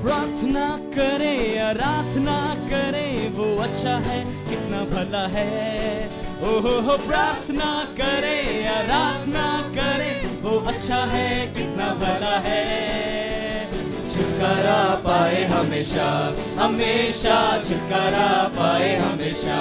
प्रार्थना करें आराधना करें, वो अच्छा है कितना भला है। ओहो प्रार्थना करें आराधना करें, वो अच्छा है कितना भला है। छुटकारा पाए हमेशा हमेशा, छुटकारा पाए हमेशा,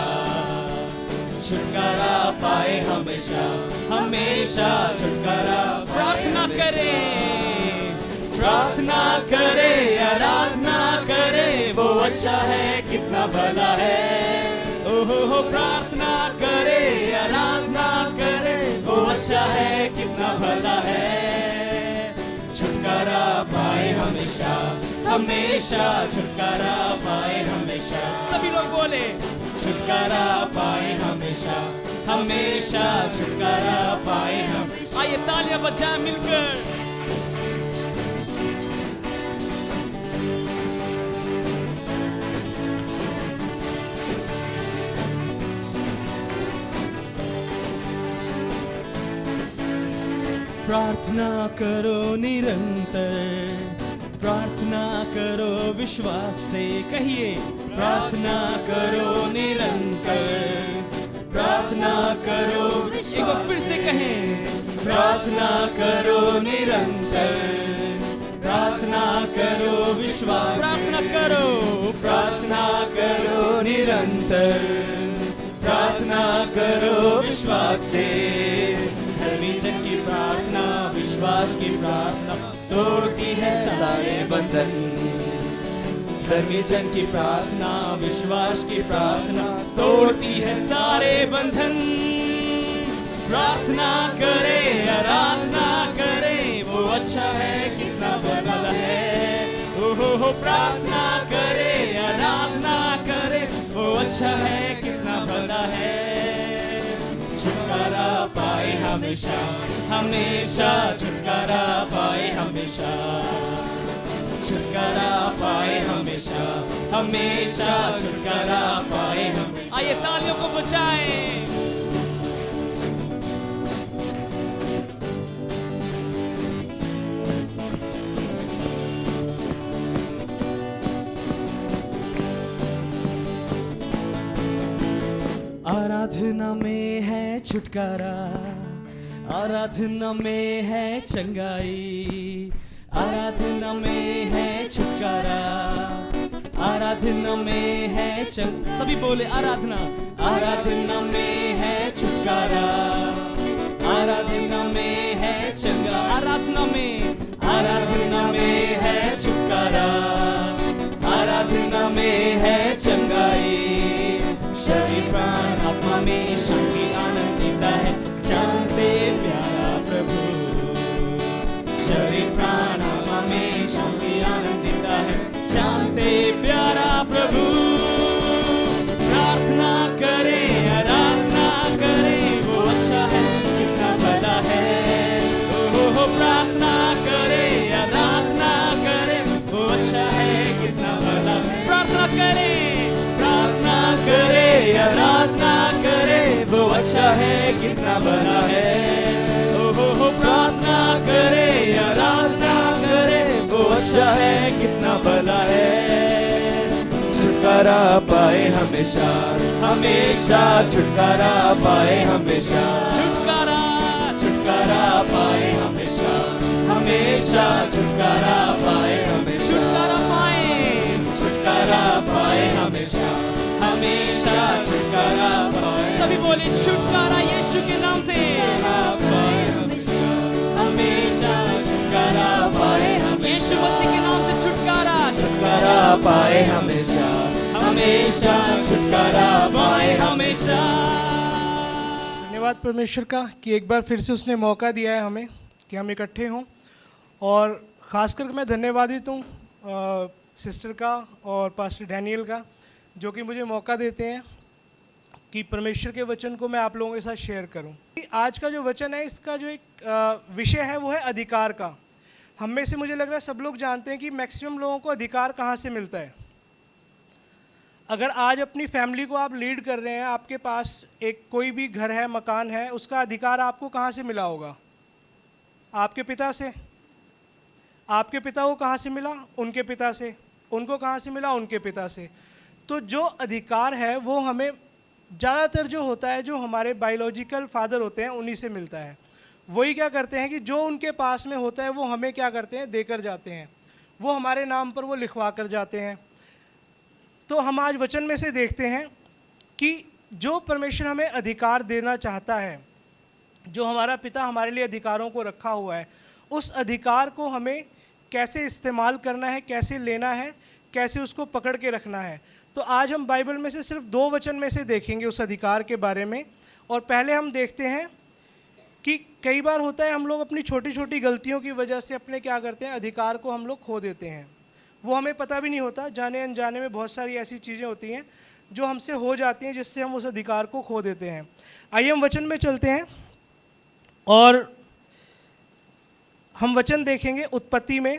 छुटकारा पाए हमेशा हमेशा, छुटकारा। प्रार्थना करें, प्रार्थना करें आराधना करें, वो अच्छा है कितना भला है। ओहो प्रार्थना करें आराधना करें, वो अच्छा है कितना भला है। छुटकारा पाए हमेशा हमेशा, छुटकारा पाए हमेशा। सभी लोग बोले छुटकारा पाए हमेशा हमेशा, छुटकारा पाए हम। आइए तालियां बजाएं मिलकर। प्रार्थना करो निरंतर, प्रार्थना करो विश्वास से। कहिए प्रार्थना करो निरंतर, प्रार्थना करो। एक बार फिर से कहें, प्रार्थना करो निरंतर, प्रार्थना करो विश्वास। प्रार्थना करो, प्रार्थना करो निरंतर, प्रार्थना करो विश्वास से। धर्मी जन की प्रार्थना विश्वास की प्रार्थना तोड़ती है सारे बंधन। धर्मी जन की प्रार्थना विश्वास की प्रार्थना तोड़ती है सारे बंधन। प्रार्थना करे आराधना करे, वो अच्छा है कितना भला है। ओहो प्रार्थना करे आराधना करे, वो अच्छा है कितना भला है। छुटकारा पाए हमेशा हमेशा, छुटकारा पाए हमेशा, छुटकारा पाए हमेशा हमेशा, छुटकारा पाए हम। आइए तालियों को बजाएं। आराधना में है छुटकारा, आराधना में है चंगाई, आराधना में है छुटकारा, आराधना में है सभी बोले आराधना। आराधना में है छुटकारा, आराधना में है चंगा। आराधना में है छुटकारा, आराधना में है चंगाई। शरीर प्राण आत्मा में शांति आनंद देता है, जान से प्यारा प्रभु। शरीर प्राण आत्मा में शांति आनंद देता है, जान से प्यारा प्रभु। प्रार्थना करे आराधना करे, वो अच्छा है कितना भला है। ओहो प्रार्थना करे आराधना करे, वो अच्छा है कितना भला है। प्रार्थना करे आराधना करे, वो अच्छा है कितना भला है। ओहो प्रार्थना करे आराधना करे, वो अच्छा है कितना भला है। छुटकारा पाए हमेशा हमेशा, छुटकारा पाए हमेशा। छुटकारा छुटकारा पाए हमेशा हमेशा, छुटकारा पाए हमेशा। छुटकारा पाए हमेशा हमेशा, छुटकारा पाए। सभी बोले छुटकारा यीशु के नाम से। हमेशा छुटकारा पाए, यीशु मसीह के नाम से छुटकारा। छुटकारा पाए हमेशा हमेशा, छुटकारा पाए हमेशा। धन्यवाद परमेश्वर का कि एक बार फिर से उसने मौका दिया है हमें कि हम इकट्ठे हों। और ख़ासकर मैं धन्यवादित हूँ सिस्टर का और पास्टर डैनियल का, जो कि मुझे मौका देते हैं कि परमेश्वर के वचन को मैं आप लोगों के साथ शेयर करूं। आज का जो वचन है, इसका जो एक विषय है वो है अधिकार का। हम में से मुझे लग रहा है सब लोग जानते हैं कि मैक्सिमम लोगों को अधिकार कहाँ से मिलता है। अगर आज अपनी फैमिली को आप लीड कर रहे हैं, आपके पास एक कोई भी घर है, मकान है, उसका अधिकार आपको कहाँ से मिला होगा? आपके पिता से। आपके पिता को कहाँ से मिला? उनके पिता से। उनको कहाँ से मिला? उनके पिता से। तो जो अधिकार है वो हमें ज़्यादातर जो होता है, जो हमारे बायोलॉजिकल फादर होते हैं उन्हीं से मिलता है। वही क्या करते हैं कि जो उनके पास में होता है वो हमें क्या करते हैं? देकर जाते हैं, वो हमारे नाम पर वो लिखवा कर जाते हैं। तो हम आज वचन में से देखते हैं कि जो परमेश्वर हमें अधिकार देना चाहता है, जो हमारा पिता हमारे लिए अधिकारों को रखा हुआ है, उस अधिकार को हमें कैसे इस्तेमाल करना है, कैसे लेना है, कैसे उसको पकड़ के रखना है। तो आज हम बाइबल में से सिर्फ 2 वचन में से देखेंगे उस अधिकार के बारे में। और पहले हम देखते हैं कि कई बार होता है हम लोग अपनी छोटी छोटी गलतियों की वजह से अपने क्या करते हैं? अधिकार को हम लोग खो देते हैं। वो हमें पता भी नहीं होता, जाने अनजाने में बहुत सारी ऐसी चीज़ें होती हैं जो हमसे हो जाती हैं, जिससे हम उस अधिकार को खो देते हैं। आइए हम वचन में चलते हैं और हम वचन देखेंगे उत्पत्ति में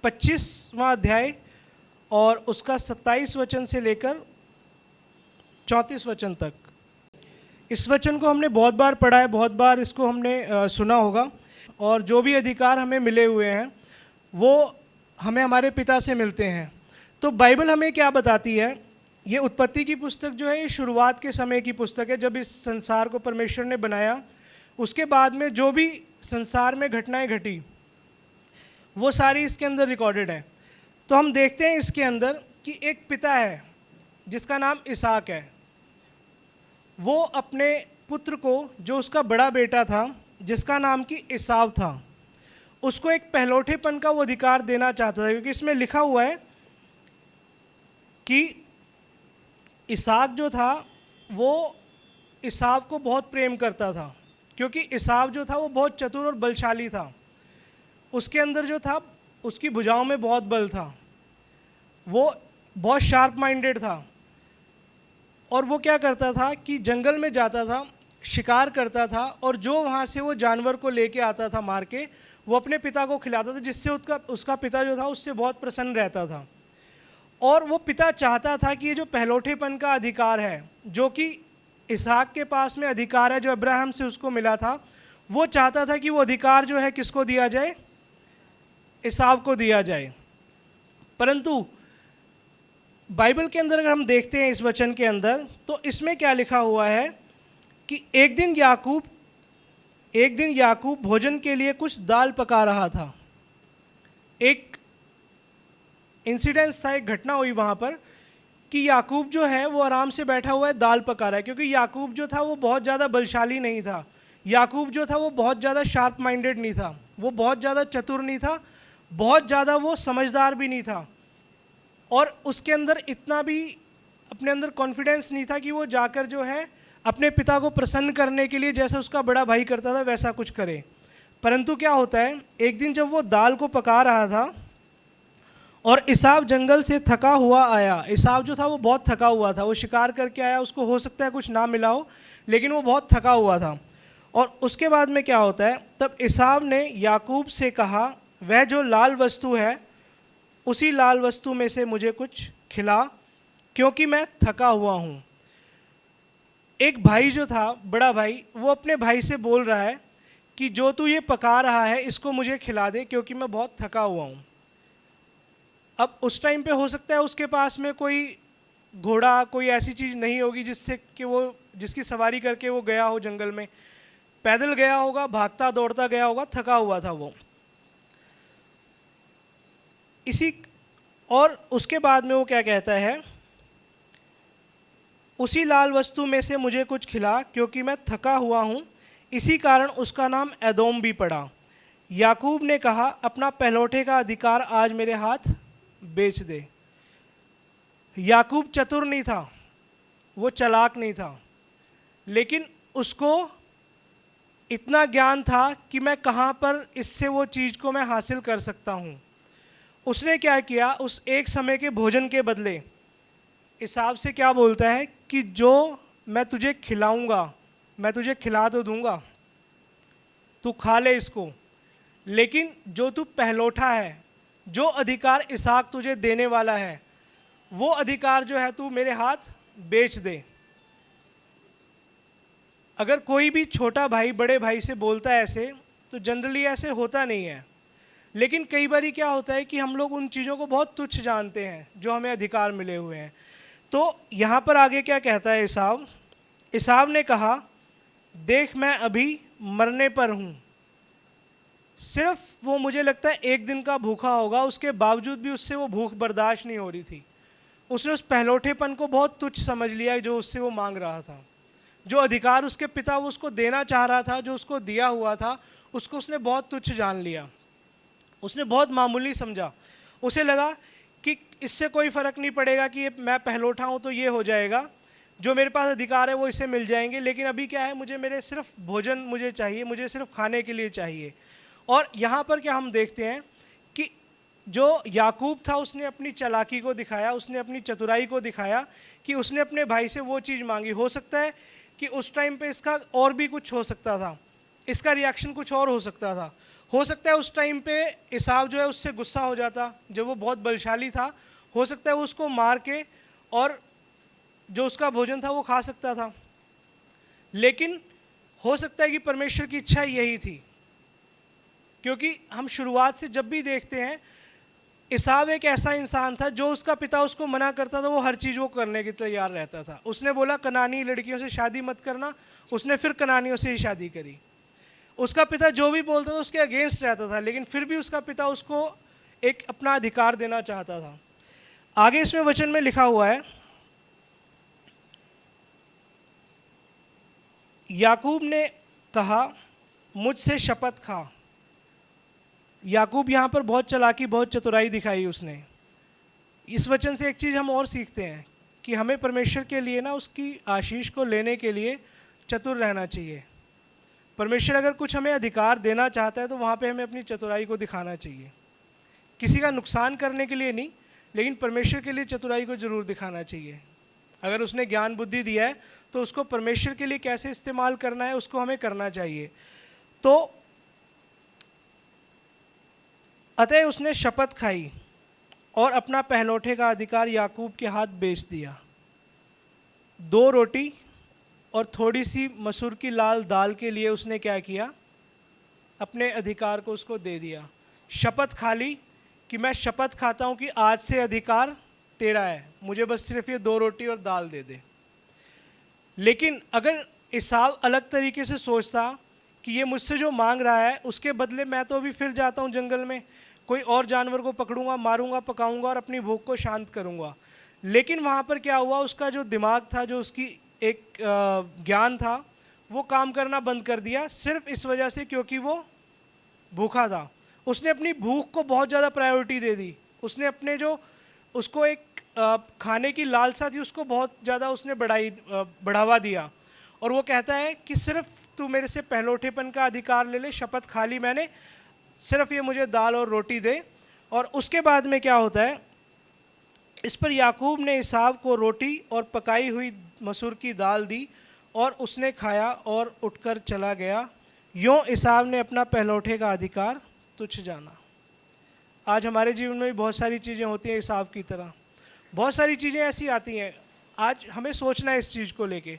25वां अध्याय और उसका 27 वचन से लेकर 34 वचन तक। इस वचन को हमने बहुत बार पढ़ा है, बहुत बार इसको हमने सुना होगा। और जो भी अधिकार हमें मिले हुए हैं वो हमें हमारे पिता से मिलते हैं। तो बाइबल हमें क्या बताती है? ये उत्पत्ति की पुस्तक जो है ये शुरुआत के समय की पुस्तक है, जब इस संसार को परमेश्वर ने बनाया। उसके बाद में जो भी संसार में घटनाएं घटी वो सारी इसके अंदर रिकॉर्डेड है। तो हम देखते हैं इसके अंदर कि एक पिता है जिसका नाम इसहाक है। वो अपने पुत्र को, जो उसका बड़ा बेटा था जिसका नाम कि एसाव था, उसको एक पहलौठेपन का वो अधिकार देना चाहता था, क्योंकि इसमें लिखा हुआ है कि इसहाक जो था वो एसाव को बहुत प्रेम करता था, क्योंकि एसाव जो था वो बहुत चतुर और बलशाली था। उसके अंदर जो था, उसकी भुजाओं में बहुत बल था, वो बहुत शार्प माइंडेड था। और वो क्या करता था कि जंगल में जाता था, शिकार करता था, और जो वहाँ से वो जानवर को लेके आता था मार के, वो अपने पिता को खिलाता था, जिससे उसका पिता जो था उससे बहुत प्रसन्न रहता था। और वो पिता चाहता था कि ये जो पहलौठेपन का अधिकार है, जो कि इसहाक के पास में अधिकार है, जो अब्राहम से उसको मिला था, वो चाहता था कि वो अधिकार जो है किसको दिया जाए? एसाव को दिया जाए। परंतु बाइबल के अंदर अगर हम देखते हैं इस वचन के अंदर, तो इसमें क्या लिखा हुआ है कि एक दिन याकूब भोजन के लिए कुछ दाल पका रहा था। एक इंसिडेंस था, एक घटना हुई वहाँ पर कि याकूब जो है वो आराम से बैठा हुआ है, दाल पका रहा है। क्योंकि याकूब जो था वो बहुत ज़्यादा बलशाली नहीं था, याकूब जो था वो बहुत ज़्यादा शार्प माइंडेड नहीं था, वो बहुत ज़्यादा चतुर नहीं था, बहुत ज़्यादा वो समझदार भी नहीं था। और उसके अंदर इतना भी अपने अंदर कॉन्फिडेंस नहीं था कि वो जाकर जो है अपने पिता को प्रसन्न करने के लिए जैसा उसका बड़ा भाई करता था वैसा कुछ करे। परंतु क्या होता है, एक दिन जब वो दाल को पका रहा था और एसाव जंगल से थका हुआ आया। एसाव जो था वो बहुत थका हुआ था, वो शिकार करके आया, उसको हो सकता है कुछ ना मिला हो, लेकिन वो बहुत थका हुआ था। और उसके बाद में क्या होता है, तब एसाव ने याकूब से कहा, वह जो लाल वस्तु है उसी लाल वस्तु में से मुझे कुछ खिला, क्योंकि मैं थका हुआ हूँ। एक भाई जो था, बड़ा भाई, वो अपने भाई से बोल रहा है कि जो तू ये पका रहा है इसको मुझे खिला दे, क्योंकि मैं बहुत थका हुआ हूँ। अब उस टाइम पे हो सकता है उसके पास में कोई घोड़ा, कोई ऐसी चीज़ नहीं होगी जिससे कि वो जिसकी सवारी करके वो गया हो जंगल में, पैदल गया होगा, भागता दौड़ता गया होगा, थका हुआ था वो। और उसके बाद में वो क्या कहता है, उसी लाल वस्तु में से मुझे कुछ खिला, क्योंकि मैं थका हुआ हूँ। इसी कारण उसका नाम एदोम भी पड़ा। याकूब ने कहा, अपना पहलौठे का अधिकार आज मेरे हाथ बेच दे। याकूब चतुर नहीं था, वो चालाक नहीं था, लेकिन उसको इतना ज्ञान था कि मैं कहाँ पर इससे वो चीज़ को मैं हासिल कर सकता हूँ। उसने क्या किया, उस एक समय के भोजन के बदले एसाव से क्या बोलता है कि जो मैं तुझे खिलाऊंगा, मैं तुझे खिला तो दूंगा, तू खा ले इसको, लेकिन जो तू पहलौठा है, जो अधिकार इसहाक तुझे देने वाला है, वो अधिकार जो है तू मेरे हाथ बेच दे। अगर कोई भी छोटा भाई बड़े भाई से बोलता है ऐसे, तो जनरली ऐसे होता नहीं है, लेकिन कई बार क्या होता है कि हम लोग उन चीज़ों को बहुत तुच्छ जानते हैं जो हमें अधिकार मिले हुए हैं। तो यहाँ पर आगे क्या कहता है एसाव? एसाव ने कहा, देख मैं अभी मरने पर हूँ। सिर्फ वो मुझे लगता है एक दिन का भूखा होगा, उसके बावजूद भी उससे वो भूख बर्दाश्त नहीं हो रही थी। उसने उस पहलौठेपन को बहुत तुच्छ समझ लिया जो उससे वो मांग रहा था। जो अधिकार उसके पिता वो उसको देना चाह रहा था, जो उसको दिया हुआ था, उसको उसने बहुत तुच्छ जान लिया। उसने बहुत मामूली समझा। उसे लगा कि इससे कोई फ़र्क नहीं पड़ेगा कि ये मैं पहलौठा हूँ तो ये हो जाएगा, जो मेरे पास अधिकार है वो इसे मिल जाएंगे, लेकिन अभी क्या है, मुझे मेरे सिर्फ भोजन मुझे चाहिए, मुझे सिर्फ खाने के लिए चाहिए। और यहाँ पर क्या हम देखते हैं कि जो याकूब था उसने अपनी चालाकी को दिखाया, उसने अपनी चतुराई को दिखाया कि उसने अपने भाई से वो चीज़ मांगी। हो सकता है कि उस टाइम पे इसका और भी कुछ हो सकता था, इसका रिएक्शन कुछ और हो सकता था। हो सकता है उस टाइम पे एसाव जो है उससे गुस्सा हो जाता, जब वो बहुत बलशाली था। हो सकता है वो उसको मार के और जो उसका भोजन था वो खा सकता था। लेकिन हो सकता है कि परमेश्वर की इच्छा यही थी, क्योंकि हम शुरुआत से जब भी देखते हैं एसाव एक ऐसा इंसान था जो उसका पिता उसको मना करता था वो हर चीज़ वो करने के तैयार रहता था। उसने बोला कनानी लड़कियों से शादी मत करना, उसने फिर कनानियों से ही शादी करी। उसका पिता जो भी बोलता था उसके अगेंस्ट रहता था, लेकिन फिर भी उसका पिता उसको एक अपना अधिकार देना चाहता था। आगे इसमें वचन में लिखा हुआ है, याकूब ने कहा, मुझसे शपथ खा। याकूब यहाँ पर बहुत चालाकी, बहुत चतुराई दिखाई उसने। इस वचन से एक चीज़ हम और सीखते हैं कि हमें परमेश्वर के लिए ना उसकी आशीष को लेने के लिए चतुर रहना चाहिए। परमेश्वर अगर कुछ हमें अधिकार देना चाहता है तो वहाँ पे हमें अपनी चतुराई को दिखाना चाहिए। किसी का नुकसान करने के लिए नहीं, लेकिन परमेश्वर के लिए चतुराई को ज़रूर दिखाना चाहिए। अगर उसने ज्ञान बुद्धि दिया है तो उसको परमेश्वर के लिए कैसे इस्तेमाल करना है उसको हमें करना चाहिए। तो अतः उसने शपथ खाई और अपना पहलौठे का अधिकार याकूब के हाथ बेच दिया। 2 रोटी और थोड़ी सी मसूर की लाल दाल के लिए उसने क्या किया, अपने अधिकार को उसको दे दिया। शपथ खा ली कि मैं शपथ खाता हूँ कि आज से अधिकार तेरा है, मुझे बस सिर्फ ये 2 रोटी और दाल दे दे। लेकिन अगर एसाव अलग तरीके से सोचता कि ये मुझसे जो मांग रहा है उसके बदले मैं तो अभी फिर जाता हूँ जंगल में, कोई और जानवर को पकड़ूंगा, मारूंगा, पकाऊंगा और अपनी भूख को शांत करूंगा। लेकिन वहाँ पर क्या हुआ, उसका जो दिमाग था, जो उसकी एक ज्ञान था, वो काम करना बंद कर दिया सिर्फ इस वजह से क्योंकि वो भूखा था। उसने अपनी भूख को बहुत ज़्यादा प्रायोरिटी दे दी। उसने अपने जो उसको एक खाने की लालसा थी उसको बहुत ज़्यादा उसने बढ़ावा दिया। और वो कहता है कि सिर्फ तू मेरे से पहलौठेपन का अधिकार ले ले, शपथ खा ली मैंने, सिर्फ ये मुझे दाल और रोटी दे। और उसके बाद में क्या होता है, इस पर याकूब ने एसाव को रोटी और पकाई हुई मसूर की दाल दी और उसने खाया और उठकर चला गया। यूँ एसाव ने अपना पहलौठे का अधिकार तुच्छ जाना। आज हमारे जीवन में भी बहुत सारी चीज़ें होती हैं एसाव की तरह, बहुत सारी चीज़ें ऐसी आती हैं। आज हमें सोचना है इस चीज़ को लेके।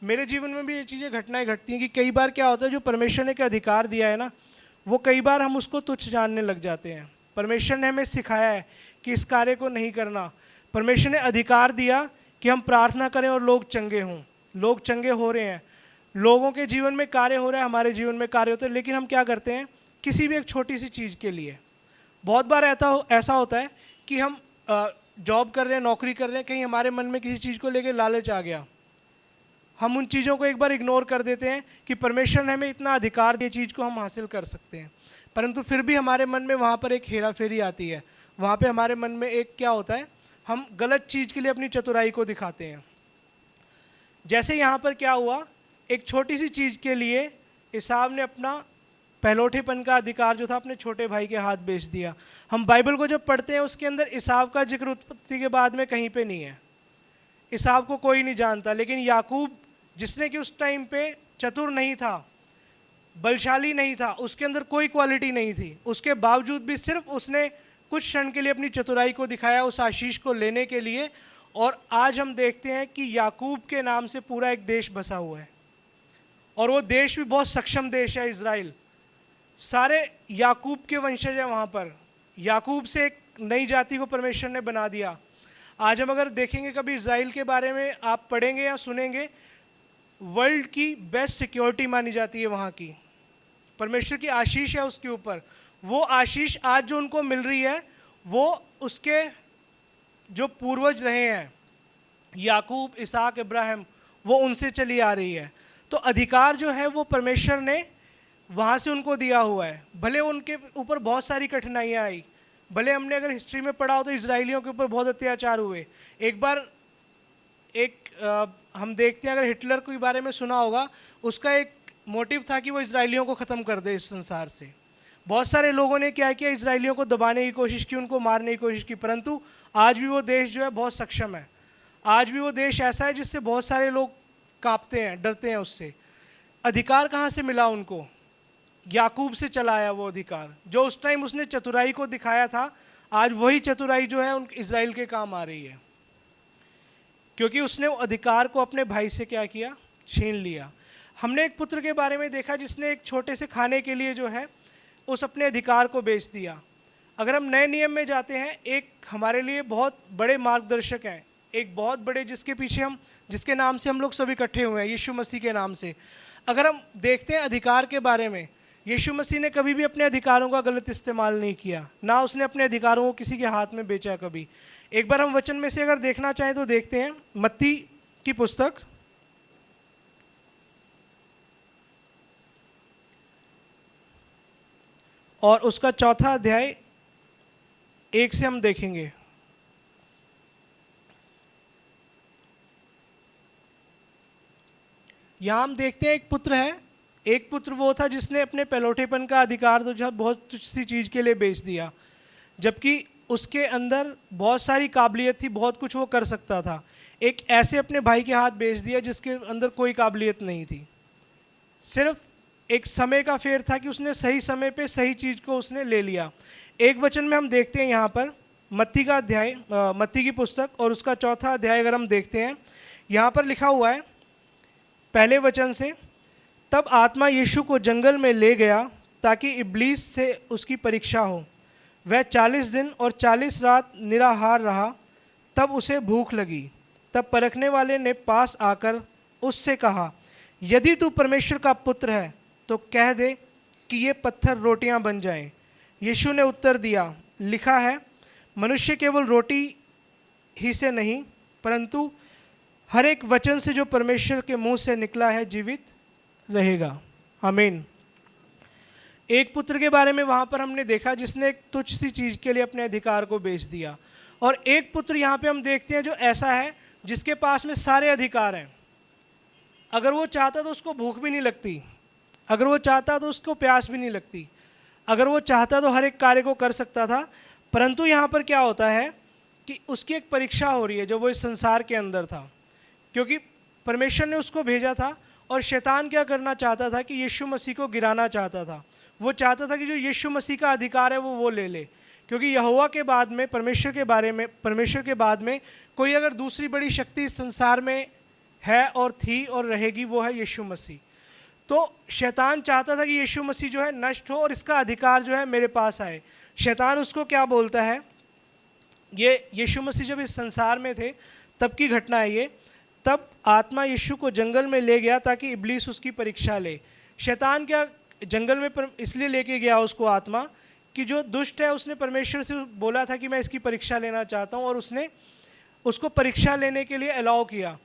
मेरे जीवन में भी ये चीज़ें घटनाएं घटती हैं कि कई बार क्या होता है, जो परमेश्वर ने एक अधिकार दिया है ना, वो कई बार हम उसको तुच्छ जानने लग जाते हैं। परमेश्वर ने हमें सिखाया है कि इस कार्य को नहीं करना। परमेश्वर ने अधिकार दिया कि हम प्रार्थना करें और लोग चंगे हों। लोग चंगे हो रहे हैं, लोगों के जीवन में कार्य हो रहा है, हमारे जीवन में कार्य होता है। लेकिन हम क्या करते हैं, किसी भी एक छोटी सी चीज़ के लिए, बहुत बार ऐसा होता है कि हम जॉब कर रहे हैं, नौकरी कर रहे हैं, कहीं हमारे मन में किसी चीज़ को लेकर लालच आ गया, हम उन चीज़ों को एक बार इग्नोर कर देते हैं कि परमेश्वर ने हमें इतना अधिकार दिया, चीज़ को हम हासिल कर सकते हैं। परंतु फिर भी हमारे मन में वहाँ पर एक हेरा फेरी आती है। वहाँ पे हमारे मन में एक क्या होता है, हम गलत चीज़ के लिए अपनी चतुराई को दिखाते हैं। जैसे यहाँ पर क्या हुआ, एक छोटी सी चीज़ के लिए एसाव ने अपना पहलौठेपन का अधिकार जो था अपने छोटे भाई के हाथ बेच दिया। हम बाइबल को जब पढ़ते हैं उसके अंदर एसाव का जिक्र उत्पत्ति के बाद में कहीं पे नहीं है। एसाव को कोई नहीं जानता, लेकिन याकूब जिसने कि उस टाइम पे चतुर नहीं था, बलशाली नहीं था, उसके अंदर कोई क्वालिटी नहीं थी, उसके बावजूद भी सिर्फ उसने कुछ क्षण के लिए अपनी चतुराई को दिखाया उस आशीष को लेने के लिए। और आज हम देखते हैं कि याकूब के नाम से पूरा एक देश बसा हुआ है, और वो देश भी बहुत सक्षम देश है, इज़राइल। सारे याकूब के वंशज हैं वहाँ पर। याकूब से एक नई जाति को परमेश्वर ने बना दिया। आज हम अगर देखेंगे कभी इज़राइल के बारे में आप पढ़ेंगे या सुनेंगे, वर्ल्ड की बेस्ट सिक्योरिटी मानी जाती है वहाँ की। परमेश्वर की आशीष है उसके ऊपर। वो आशीष आज जो उनको मिल रही है वो उसके जो पूर्वज रहे हैं याकूब, इसहाक, इब्राहिम, वो उनसे चली आ रही है। तो अधिकार जो है वो परमेश्वर ने वहाँ से उनको दिया हुआ है। भले उनके ऊपर बहुत सारी कठिनाइयाँ आई, भले हमने अगर हिस्ट्री में पढ़ा हो तो इजराइलियों के ऊपर बहुत अत्याचार हुए। एक बार हम देखते हैं, अगर हिटलर के बारे में सुना होगा, उसका एक मोटिव था कि वो इजराइलियों को ख़त्म कर दे इस संसार से। बहुत सारे लोगों ने क्या किया, इजराइलियों को दबाने की कोशिश की, उनको मारने की कोशिश की, परंतु आज भी वो देश जो है बहुत सक्षम है। आज भी वो देश ऐसा है जिससे बहुत सारे लोग कांपते हैं, डरते हैं उससे। अधिकार कहाँ से मिला उनको? याकूब से चला आया वो अधिकार। जो उस टाइम उसने चतुराई को दिखाया था, आज वही चतुराई जो है उन इजराइल के काम आ रही है, क्योंकि उसने वो अधिकार को अपने भाई से क्या किया, छीन लिया। हमने एक पुत्र के बारे में देखा जिसने एक छोटे से खाने के लिए जो है उस अपने अधिकार को बेच दिया। अगर हम नए नियम में जाते हैं, एक हमारे लिए बहुत बड़े मार्गदर्शक हैं, एक बहुत बड़े जिसके नाम से हम लोग सब इकट्ठे हुए हैं, यीशु मसीह के नाम से। अगर हम देखते हैं अधिकार के बारे में, यीशु मसीह ने कभी भी अपने अधिकारों का गलत इस्तेमाल नहीं किया, ना उसने अपने अधिकारों को किसी के हाथ में बेचा कभी। एक बार हम वचन में से अगर देखना चाहें तो देखते हैं मत्ती की पुस्तक, और उसका 4 अध्याय 1 से हम देखेंगे। यहाँ हम देखते हैं एक पुत्र है। एक पुत्र वो था जिसने अपने पहलौठेपन का अधिकार तो जो बहुत सी चीज़ के लिए बेच दिया, जबकि उसके अंदर बहुत सारी काबिलियत थी, बहुत कुछ वो कर सकता था। एक ऐसे अपने भाई के हाथ बेच दिया जिसके अंदर कोई काबिलियत नहीं थी। सिर्फ एक समय का फेर था कि उसने सही समय पे सही चीज़ को उसने ले लिया। एक वचन में हम देखते हैं यहाँ पर मत्ती की पुस्तक और उसका 4 अध्याय अगर हम देखते हैं, यहाँ पर लिखा हुआ है पहले वचन से, तब आत्मा यीशु को जंगल में ले गया ताकि इब्लीस से उसकी परीक्षा हो। वह 40 दिन और 40 रात निराहार रहा। तब उसे भूख लगी। तब परखने वाले ने पास आकर उससे कहा, यदि तू परमेश्वर का पुत्र है तो कह दे कि ये पत्थर रोटियां बन जाएं। यीशु ने उत्तर दिया, लिखा है, मनुष्य केवल रोटी ही से नहीं परंतु हर एक वचन से जो परमेश्वर के मुंह से निकला है जीवित रहेगा। आमीन। एक पुत्र के बारे में वहाँ पर हमने देखा जिसने एक तुच्छ सी चीज़ के लिए अपने अधिकार को बेच दिया, और एक पुत्र यहाँ पे हम देखते हैं जो ऐसा है जिसके पास में सारे अधिकार हैं। अगर वो चाहता तो उसको भूख भी नहीं लगती, अगर वो चाहता तो उसको प्यास भी नहीं लगती, अगर वो चाहता तो हर एक कार्य को कर सकता था। परंतु यहाँ पर क्या होता है कि उसकी एक परीक्षा हो रही है जब वो इस संसार के अंदर था, क्योंकि परमेश्वर ने उसको भेजा था और शैतान क्या करना चाहता था कि यीशु मसीह को गिराना चाहता था। वो चाहता था कि जो यीशु मसीह का अधिकार है वो ले ले, क्योंकि यहोवा के बाद में परमेश्वर के बाद में कोई अगर दूसरी बड़ी शक्ति इस संसार में है और थी और रहेगी, वो है यीशु मसीह। तो शैतान चाहता था कि यीशु मसीह जो है नष्ट हो और इसका अधिकार जो है मेरे पास आए। शैतान उसको क्या बोलता है, ये यीशु मसीह जब इस संसार में थे तब की घटना है ये। तब आत्मा यीशु को जंगल में ले गया ताकि इब्लीस उसकी परीक्षा ले। शैतान क्या जंगल में इसलिए लेके गया उसको आत्मा कि जो दुष्ट है उसने परमेश्वर से बोला था कि मैं इसकी परीक्षा लेना चाहता हूँ, और उसने उसको परीक्षा लेने के लिए अलाउ किया।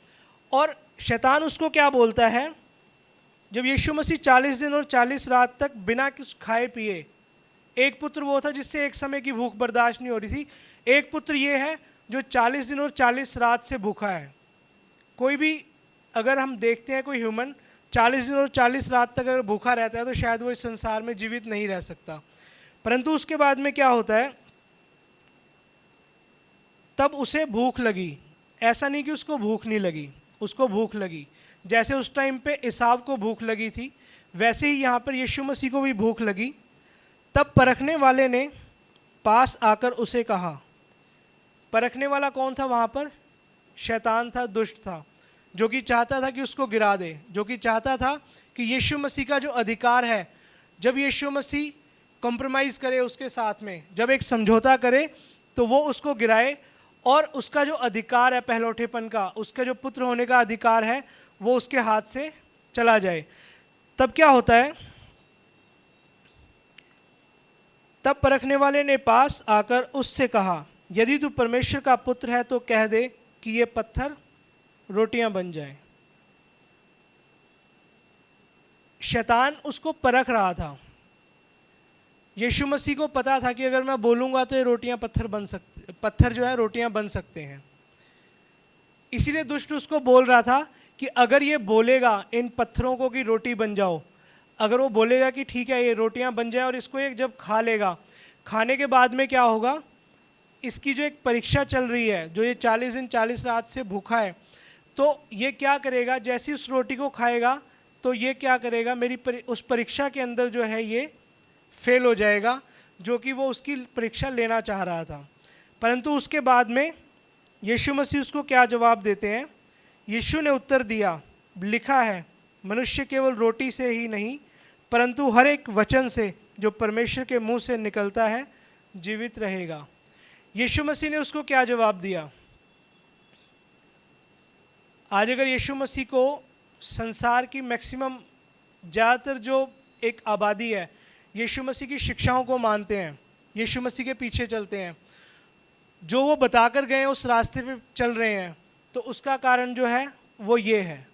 और शैतान उसको क्या बोलता है, जब यीशु मसीह 40 दिन और 40 रात तक बिना कुछ खाए पिए, एक पुत्र वो था जिससे एक समय की भूख बर्दाश्त नहीं हो रही थी, एक पुत्र ये है जो 40 दिन और 40 रात से भूखा है। कोई भी अगर हम देखते हैं कोई ह्यूमन 40 दिन और 40 रात तक अगर भूखा रहता है तो शायद वो इस संसार में जीवित नहीं रह सकता। परंतु उसके बाद में क्या होता है, तब उसे भूख लगी। ऐसा नहीं कि उसको भूख नहीं लगी, उसको भूख लगी। जैसे उस टाइम पे इसाव को भूख लगी थी, वैसे ही यहाँ पर यीशु मसीह को भी भूख लगी। तब परखने वाले ने पास आकर उसे कहा। परखने वाला कौन था वहाँ पर? शैतान था, दुष्ट था, जो कि चाहता था कि उसको गिरा दे, जो कि चाहता था कि यीशु मसीह का जो अधिकार है, जब यीशु मसीह कॉम्प्रोमाइज़ करे उसके साथ में, जब एक समझौता करे, तो वो उसको गिराए और उसका जो अधिकार है पहलौठेपन का, उसका जो पुत्र होने का अधिकार है, वो उसके हाथ से चला जाए। तब क्या होता है? तब परखने वाले ने पास आकर उससे कहा, यदि तू परमेश्वर का पुत्र है तो कह दे कि ये पत्थर रोटियां बन जाएं। शैतान उसको परख रहा था। यीशु मसीह को पता था कि अगर मैं बोलूँगा तो ये रोटियां पत्थर जो है रोटियां बन सकते हैं। इसीलिए दुष्ट उसको बोल रहा था कि अगर ये बोलेगा इन पत्थरों को कि रोटी बन जाओ, अगर वो बोलेगा कि ठीक है ये रोटियां बन जाए और इसको एक जब खा लेगा, खाने के बाद में क्या होगा, इसकी जो एक परीक्षा चल रही है, जो ये 40 दिन 40 रात से भूखा है, तो ये क्या करेगा, जैसी उस रोटी को खाएगा तो ये क्या करेगा, उस परीक्षा के अंदर जो है ये फेल हो जाएगा, जो कि वो उसकी परीक्षा लेना चाह रहा था। परंतु उसके बाद में यीशु मसीह उसको क्या जवाब देते हैं? यीशु ने उत्तर दिया, लिखा है, मनुष्य केवल रोटी से ही नहीं परंतु हर एक वचन से जो परमेश्वर के मुंह से निकलता है जीवित रहेगा। यीशु मसीह ने उसको क्या जवाब दिया? आज अगर यीशु मसीह को संसार की मैक्सिमम ज़्यादातर जो एक आबादी है यीशु मसीह की शिक्षाओं को मानते हैं, यीशु मसीह के पीछे चलते हैं, जो वो बताकर गए उस रास्ते पे चल रहे हैं, तो उसका कारण जो है वो ये है,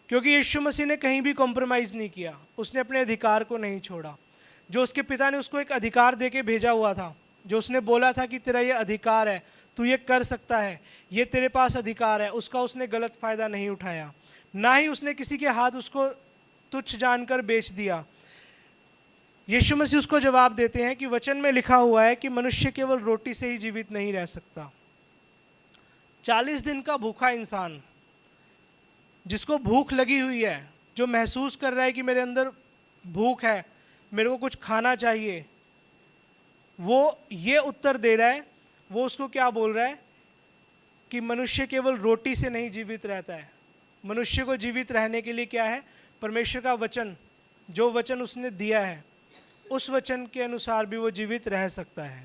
क्योंकि यीशु मसीह ने कहीं भी कॉम्प्रोमाइज़ नहीं किया, उसने अपने अधिकार को नहीं छोड़ा। जो उसके पिता ने उसको एक अधिकार दे के भेजा हुआ था, जो उसने बोला था कि तेरा ये अधिकार है, तू ये कर सकता है, ये तेरे पास अधिकार है, उसका उसने गलत फ़ायदा नहीं उठाया, ना ही उसने किसी के हाथ उसको तुच्छ जानकर बेच दिया। यीशु मसीह उसको जवाब देते हैं कि वचन में लिखा हुआ है कि मनुष्य केवल रोटी से ही जीवित नहीं रह सकता। 40 दिन का भूखा इंसान, जिसको भूख लगी हुई है, जो महसूस कर रहा है कि मेरे अंदर भूख है, मेरे को कुछ खाना चाहिए, वो ये उत्तर दे रहा है। वो उसको क्या बोल रहा है कि मनुष्य केवल रोटी से नहीं जीवित रहता है। मनुष्य को जीवित रहने के लिए क्या है? परमेश्वर का वचन, जो वचन उसने दिया है उस वचन के अनुसार भी वो जीवित रह सकता है।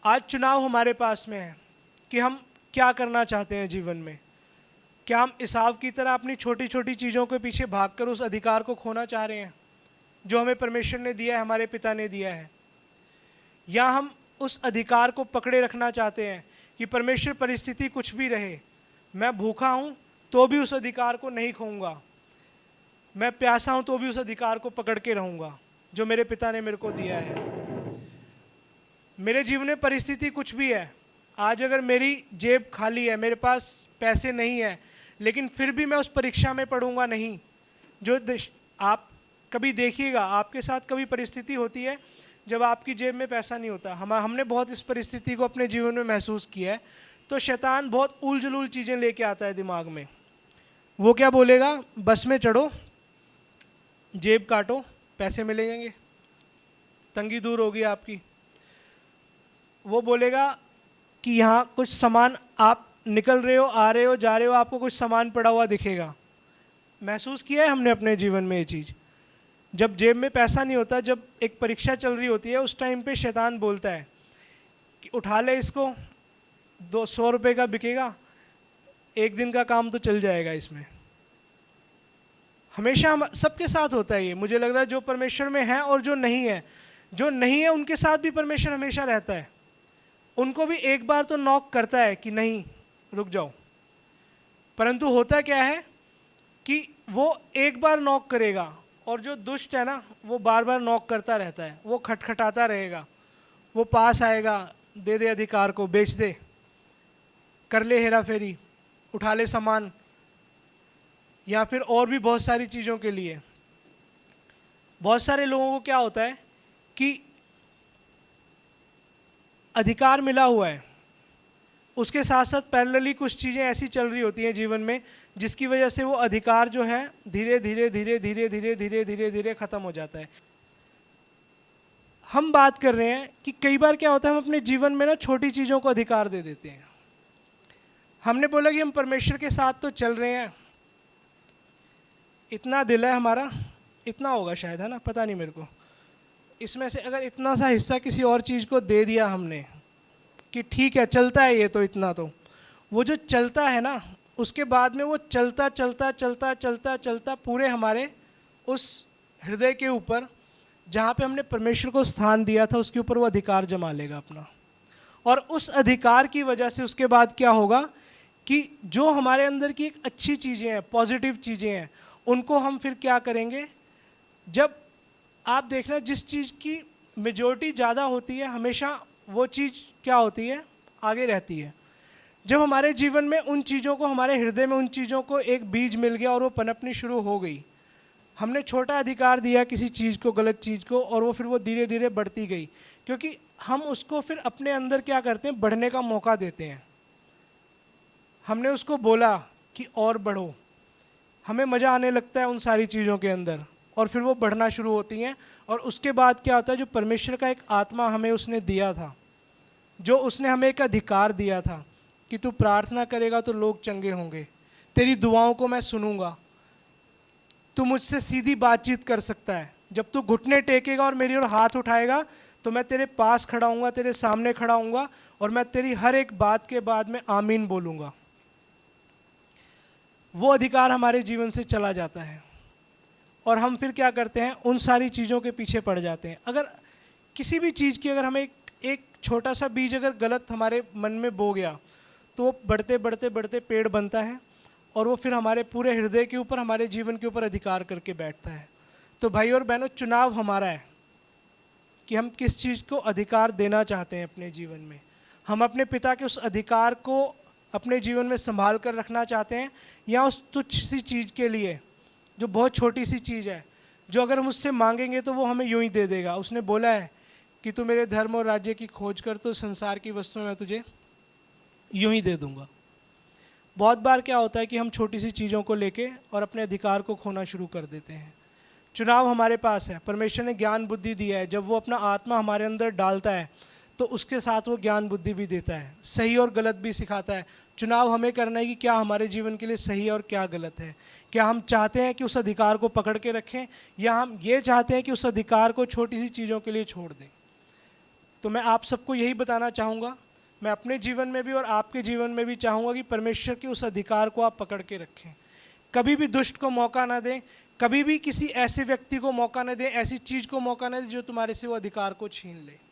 आज चुनाव हमारे पास में है कि हम क्या करना चाहते हैं जीवन में। क्या हम इसाव की तरह अपनी छोटी छोटी चीज़ों के पीछे भागकर उस अधिकार को खोना चाह रहे हैं जो हमें परमेश्वर ने दिया है, हमारे पिता ने दिया है, या हम उस अधिकार को पकड़े रखना चाहते हैं कि परमेश्वर परिस्थिति कुछ भी रहे, मैं भूखा हूँ तो भी उस अधिकार को नहीं खोऊंगा, मैं प्यासा हूँ तो भी उस अधिकार को पकड़ के रहूँगा जो मेरे पिता ने मेरे को दिया है। मेरे जीवन में परिस्थिति कुछ भी है, आज अगर मेरी जेब खाली है, मेरे पास पैसे नहीं है, लेकिन फिर भी मैं उस परीक्षा में पढ़ूंगा नहीं। जो आप कभी देखिएगा, आपके साथ कभी परिस्थिति होती है जब आपकी जेब में पैसा नहीं होता। हमने बहुत इस परिस्थिति को अपने जीवन में महसूस किया है। तो शैतान बहुत उल जुलूल चीज़ें लेके आता है दिमाग में। वो क्या बोलेगा? बस में चढ़ो, जेब काटो, पैसे मिलेंगे, तंगी दूर होगी आपकी। वो बोलेगा कि यहाँ कुछ सामान, आप निकल रहे हो, आ रहे हो, जा रहे हो, आपको कुछ सामान पड़ा हुआ दिखेगा। महसूस किया है हमने अपने जीवन में ये चीज़। जब जेब में पैसा नहीं होता, जब एक परीक्षा चल रही होती है, उस टाइम पे शैतान बोलता है कि उठा ले इसको, 200 रुपये का बिकेगा, एक दिन का काम तो चल जाएगा इसमें। हमेशा हम सबके साथ होता है ये। मुझे लग रहा है जो परमेश्वर में है और जो नहीं है उनके साथ भी परमेश्वर हमेशा रहता है। उनको भी एक बार तो नॉक करता है कि नहीं रुक जाओ, परंतु होता क्या है कि वो एक बार नॉक करेगा और जो दुष्ट है ना, वो बार बार नॉक करता रहता है, वो खटखटाता रहेगा, वो पास आएगा, दे दे अधिकार को, बेच दे, कर ले हेरा फेरी, उठा ले सामान, या फिर और भी बहुत सारी चीज़ों के लिए। बहुत सारे लोगों को क्या होता है कि अधिकार मिला हुआ है, उसके साथ साथ पैरेलली कुछ चीज़ें ऐसी चल रही होती हैं जीवन में जिसकी वजह से वो अधिकार जो है धीरे धीरे धीरे धीरे धीरे धीरे धीरे धीरे ख़त्म हो जाता है। हम बात कर रहे हैं कि कई बार क्या होता है, हम अपने जीवन में ना छोटी चीज़ों को अधिकार दे देते हैं। हमने बोला कि हम परमेश्वर के साथ तो चल रहे हैं, इतना दिल है हमारा, इतना होगा शायद, है ना, पता नहीं मेरे को, इसमें से अगर इतना सा हिस्सा किसी और चीज़ को दे दिया हमने कि ठीक है चलता है ये, तो इतना तो वो जो चलता है ना, उसके बाद में वो चलता चलता चलता चलता चलता पूरे हमारे उस हृदय के ऊपर जहाँ पे हमने परमेश्वर को स्थान दिया था उसके ऊपर वो अधिकार जमा लेगा अपना। और उस अधिकार की वजह से उसके बाद क्या होगा कि जो हमारे अंदर की एक अच्छी चीज़ें हैं, पॉजिटिव चीज़ें हैं, उनको हम फिर क्या करेंगे, जब आप देखना जिस चीज़ की मेजॉरिटी ज़्यादा होती है हमेशा वो चीज़ क्या होती है, आगे रहती है। जब हमारे जीवन में उन चीज़ों को, हमारे हृदय में उन चीज़ों को एक बीज मिल गया और वो पनपनी शुरू हो गई, हमने छोटा अधिकार दिया किसी चीज़ को, गलत चीज़ को, और वो फिर वो धीरे धीरे बढ़ती गई, क्योंकि हम उसको फिर अपने अंदर क्या करते हैं, बढ़ने का मौका देते हैं। हमने उसको बोला कि और बढ़ो, हमें मज़ा आने लगता है उन सारी चीज़ों के अंदर, और फिर वो बढ़ना शुरू होती हैं। और उसके बाद क्या होता है, जो परमेश्वर का एक आत्मा हमें उसने दिया था, जो उसने हमें एक अधिकार दिया था कि तू प्रार्थना करेगा तो लोग चंगे होंगे, तेरी दुआओं को मैं सुनूंगा, तू मुझसे सीधी बातचीत कर सकता है, जब तू घुटने टेकेगा और मेरी ओर हाथ उठाएगा तो मैं तेरे पास खड़ा हूँगा, तेरे सामने खड़ा हूँगा, और मैं तेरी हर एक बात के बाद में आमीन बोलूँगा। वो अधिकार हमारे जीवन से चला जाता है और हम फिर क्या करते हैं, उन सारी चीज़ों के पीछे पड़ जाते हैं। अगर किसी भी चीज़ की, अगर हमें एक छोटा सा बीज अगर गलत हमारे मन में बो गया तो वो बढ़ते बढ़ते बढ़ते पेड़ बनता है और वो फिर हमारे पूरे हृदय के ऊपर, हमारे जीवन के ऊपर अधिकार करके बैठता है। तो भाई और बहनों, चुनाव हमारा है कि हम किस चीज़ को अधिकार देना चाहते हैं अपने जीवन में। हम अपने पिता के उस अधिकार को अपने जीवन में संभाल कर रखना चाहते हैं, या उस तुच्छ सी चीज़ के लिए जो बहुत छोटी सी चीज़ है, जो अगर हम उससे मांगेंगे तो वो हमें यूं ही दे देगा। उसने बोला है कि तू मेरे धर्म और राज्य की खोज कर तो संसार की वस्तुएं मैं तुझे यूं ही दे दूंगा। बहुत बार क्या होता है कि हम छोटी सी चीज़ों को लेके और अपने अधिकार को खोना शुरू कर देते हैं। चुनाव हमारे पास है, परमेश्वर ने ज्ञान बुद्धि दिया है, जब वो अपना आत्मा हमारे अंदर डालता है तो उसके साथ वो ज्ञान बुद्धि भी देता है, सही और गलत भी सिखाता है। चुनाव हमें करना है कि क्या हमारे जीवन के लिए सही है और क्या गलत है। क्या हम चाहते हैं कि उस अधिकार को पकड़ के रखें, या हम ये चाहते हैं कि उस अधिकार को छोटी सी चीज़ों के लिए छोड़ दें। तो मैं आप सबको यही बताना चाहूँगा, मैं अपने जीवन में भी और आपके जीवन में भी चाहूँगा कि परमेश्वर के उस अधिकार को आप पकड़ के रखें। कभी भी दुष्ट को मौका ना दें, कभी भी किसी ऐसे व्यक्ति को मौका न दें, ऐसी चीज़ को मौका न दें जो तुम्हारे से वो अधिकार को छीन ले।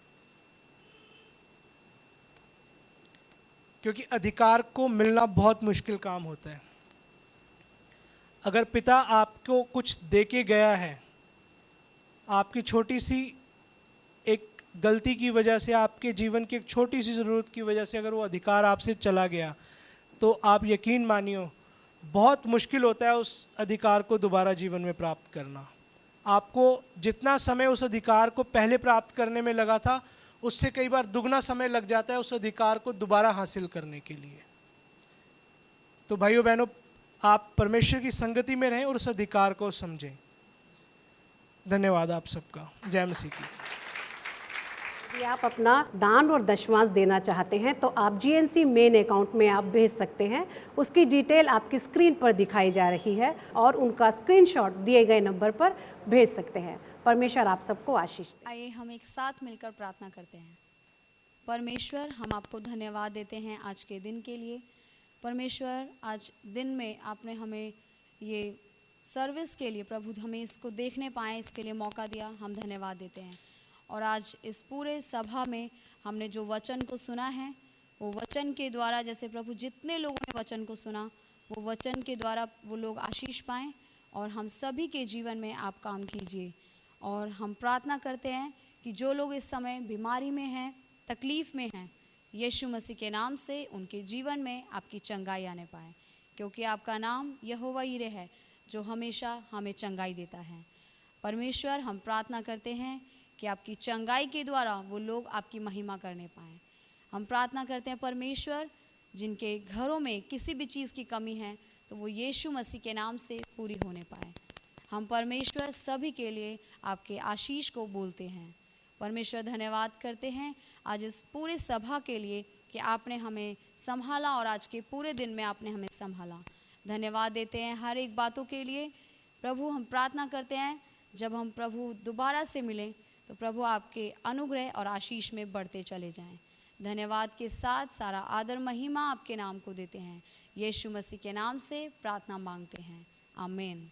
क्योंकि अधिकार को मिलना बहुत मुश्किल काम होता है। अगर पिता आपको कुछ दे के गया है, आपकी छोटी सी एक गलती की वजह से, आपके जीवन की एक छोटी सी ज़रूरत की वजह से अगर वो अधिकार आपसे चला गया, तो आप यकीन मानियो बहुत मुश्किल होता है उस अधिकार को दोबारा जीवन में प्राप्त करना। आपको जितना समय उस अधिकार को पहले प्राप्त करने में लगा था, उससे कई बार दुगना समय लग जाता है उस अधिकार को दोबारा हासिल करने के लिए। तो भाइयों बहनों, आप परमेश्वर की संगति में रहें और उस अधिकार को समझें। धन्यवाद आप सबका। जय मसीह की। यदि आप अपना दान और दशमांश देना चाहते हैं तो आप जीएनसी मेन अकाउंट में आप भेज सकते हैं। उसकी डिटेल आपकी स्क्रीन पर दिखाई जा रही है और उनका स्क्रीनशॉट दिए गए नंबर पर भेज सकते हैं। परमेश्वर आप सबको आशीष दे। आइए हम एक साथ मिलकर प्रार्थना करते हैं। परमेश्वर, हम आपको धन्यवाद देते हैं आज के दिन के लिए। परमेश्वर, आज दिन में आपने हमें ये सर्विस के लिए, प्रभु, हमें इसको देखने पाए, इसके लिए मौका दिया, हम धन्यवाद देते हैं। और आज इस पूरे सभा में हमने जो वचन को सुना है, वो वचन के द्वारा, जैसे प्रभु जितने लोगों ने वचन को सुना, वो वचन के द्वारा वो लोग आशीष पाएँ और हम सभी के जीवन में आप काम कीजिए। और हम प्रार्थना करते हैं कि जो लोग इस समय बीमारी में हैं, तकलीफ़ में हैं, यीशु मसीह के नाम से उनके जीवन में आपकी चंगाई आने पाए, क्योंकि आपका नाम यहोवा यीरे है जो हमेशा हमें चंगाई देता है। परमेश्वर, हम प्रार्थना करते हैं कि आपकी चंगाई के द्वारा वो लोग आपकी महिमा करने पाएँ। हम प्रार्थना करते हैं परमेश्वर, जिनके घरों में किसी भी चीज़ की कमी है तो वो यीशु मसीह के नाम से पूरी होने पाए। हम परमेश्वर सभी के लिए आपके आशीष को बोलते हैं। परमेश्वर, धन्यवाद करते हैं आज इस पूरे सभा के लिए कि आपने हमें संभाला और आज के पूरे दिन में आपने हमें संभाला। धन्यवाद देते हैं हर एक बातों के लिए प्रभु हम प्रार्थना करते हैं जब हम प्रभु दोबारा से मिलें तो प्रभु आपके अनुग्रह और आशीष में बढ़ते चले जाएं। धन्यवाद के साथ सारा आदर महिमा आपके नाम को देते हैं। यीशु मसीह के नाम से प्रार्थना मांगते हैं, आमीन।